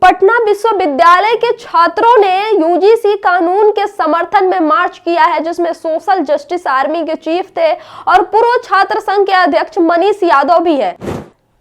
पटना विश्वविद्यालय के छात्रों ने यूजीसी कानून के समर्थन में मार्च किया है, जिसमें सोशल जस्टिस आर्मी के चीफ थे और पूर्व छात्र संघ के अध्यक्ष मनीष यादव भी है।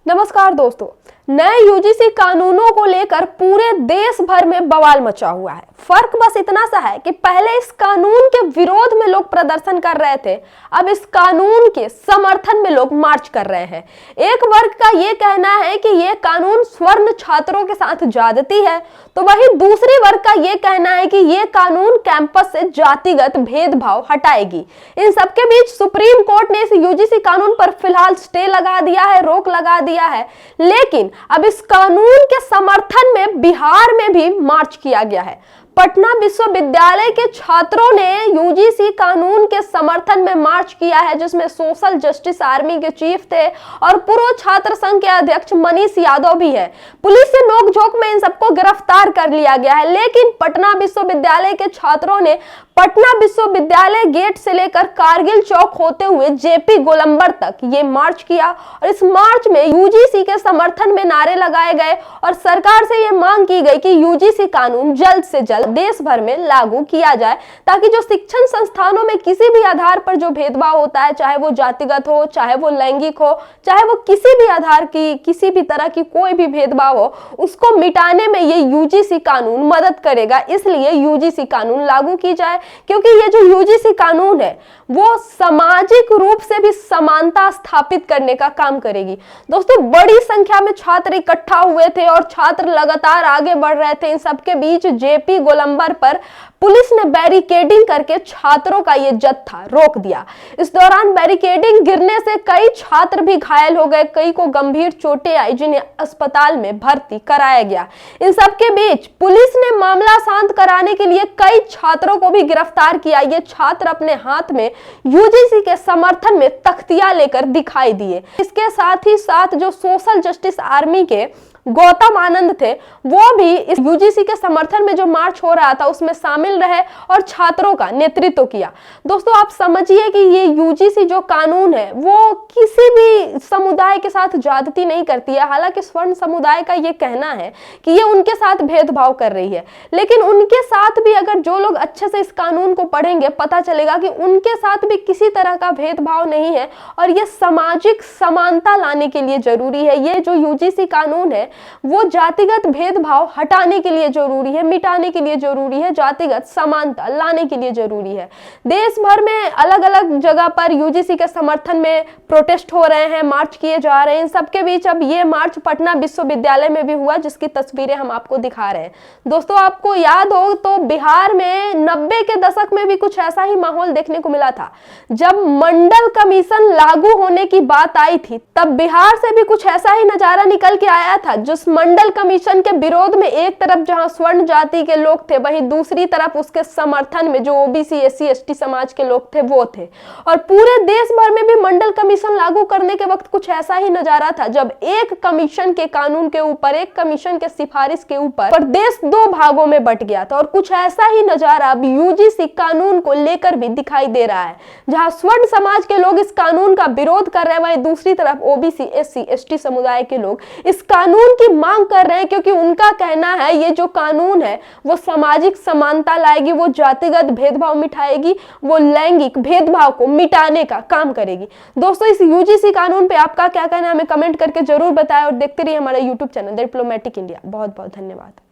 नमस्कार दोस्तों, नए यूजीसी कानूनों को लेकर पूरे देश भर में बवाल मचा हुआ है। फर्क बस इतना सा है कि पहले इस कानून के विरोध में लोग प्रदर्शन कर रहे थे, अब इस कानून के समर्थन में लोग मार्च कर रहे हैं। एक वर्ग का ये कहना है कि ये कानून स्वर्ण छात्रों के साथ ज्यादती है, तो वहीं दूसरे वर्ग का ये कहना है कि ये कानून कैंपस से जातिगत भेदभाव हटाएगी। इन सबके बीच सुप्रीम कोर्ट ने इस यूजीसी कानून पर फिलहाल स्टे लगा दिया है, रोक लगा दिया है, लेकिन अब इस कानून के समर्थन में बिहार में भी मार्च किया गया है। पटना विश्वविद्यालय के छात्रों ने यूजीसी कानून के समर्थन में मार्च किया है, जिसमें सोशल जस्टिस आर्मी के चीफ थे और पूर्व छात्र संघ के अध्यक्ष मनीष यादव भी है। पुलिस से नोकझोंक में इन सबको गिरफ्तार कर लिया गया है, लेकिन पटना विश्वविद्यालय के छात्रों ने पटना विश्वविद्यालय गेट से लेकर कारगिल चौक होते हुए जेपी गोलंबर तक ये मार्च किया और इस मार्च में यूजीसी के समर्थन में नारे लगाए गए और सरकार से ये मांग की गई कि यूजीसी कानून जल्द से जल्द देश भर में लागू किया जाए, ताकि जो शिक्षण संस्थानों में किसी भी आधार पर जो भेदभाव होता है, चाहे वो जातिगत हो, चाहे वो लैंगिक हो, चाहे वो किसी भी आधार की किसी भी तरह की कोई भी भेदभाव हो, उसको मिटाने में ये यूजीसी कानून मदद करेगा। इसलिए यूजीसी कानून लागू की जाए, क्योंकि ये जो यूजीसी कानून है वो सामाजिक रूप से भी समानता स्थापित करने का काम करेगी। दोस्तों, बड़ी संख्या में छात्र इकट्ठा हुए थे और छात्र लगातार आगे बढ़ रहे थे। इन सबके बीच जेपी गोलंबर पर पुलिस ने बैरिकेडिंग करके छात्रों का ये जत्था रोक दिया। इस दौरान बैरिकेडिंग गिरने से कई छात्र भी घायल हो गए, कई को गंभीर चोटें आई, जिन्हें अस्पताल में भर्ती कराया गया। इन सबके बीच पुलिस ने मामला शांत कराने के लिए कई छात्रों को भी गिरफ्तार किया। ये छात्र अपने हाथ में यूजीसी के समर्थन में तख्तियां लेकर दिखाई दिए। इसके साथ ही साथ जो सोशल जस्टिस आर्मी के गौतम आनंद थे, वो भी इस यूजीसी के समर्थन में जो मार्च हो रहा था उसमें शामिल रहे और छात्रों का नेतृत्व किया। दोस्तों, आप समझिए कि ये यूजीसी जो कानून है वो किसी भी समुदाय के साथ ज्यादती नहीं करती है। हालांकि स्वर्ण समुदाय का ये कहना है कि ये उनके साथ भेदभाव कर रही है, लेकिन उनके साथ भी अगर जो लोग अच्छे से इस कानून को पढ़ेंगे, पता चलेगा कि उनके साथ भी किसी तरह का भेदभाव नहीं है और ये सामाजिक समानता लाने के लिए जरूरी है। ये जो यूजीसी कानून है वो जातिगत भेदभाव हटाने के लिए जरूरी है, मिटाने के लिए जरूरी है, जातिगत समानता लाने के लिए जरूरी है। देश भर में अलग अलग जगह पर यूजीसी के समर्थन में प्रोटेस्ट हो रहे हैं, मार्च किए जा रहे हैं। इन सबके बीच अब ये मार्च पटना विश्वविद्यालय में भी हुआ, जिसकी तस्वीरें हम आपको दिखा रहे हैं। दोस्तों, आपको याद हो तो बिहार में 90 के दशक में भी कुछ ऐसा ही माहौल देखने को मिला था। जब मंडल कमीशन लागू होने की बात आई थी, तब बिहार से भी कुछ ऐसा ही नजारा निकल के आया था। जिस मंडल कमीशन के विरोध में एक तरफ जहां स्वर्ण जाति के लोग थे, वहीं दूसरी तरफ उसके समर्थन में जो ओबीसी एससी एसटी समाज के लोग थे वो थे। और पूरे देश भर में भी मंडल कमीशन लागू करने के वक्त कुछ ऐसा ही नजारा था, जब एक कमीशन के कानून के ऊपर, एक कमीशन के सिफारिश के ऊपर देश दो भागों में बट गया था। और कुछ ऐसा ही नजारा अब यूजीसी कानून को लेकर भी दिखाई दे रहा है। जहां स्वर्ण समाज के लोग इस कानून का विरोध कर रहे हैं, वहीं दूसरी तरफ ओबीसी एससी एसटी समुदाय के लोग इस कानून की मांग कर रहे हैं, क्योंकि उनका कहना है ये जो कानून है वो सामाजिक समानता लाएगी, वो जातिगत भेदभाव मिटाएगी, वो लैंगिक भेदभाव को मिटाने का काम करेगी। दोस्तों, इस यूजीसी कानून पे आपका क्या कहना है हमें कमेंट करके जरूर बताएं और देखते रहिए हमारा यूट्यूब चैनल डिप्लोमेटिक इंडिया। बहुत बहुत धन्यवाद।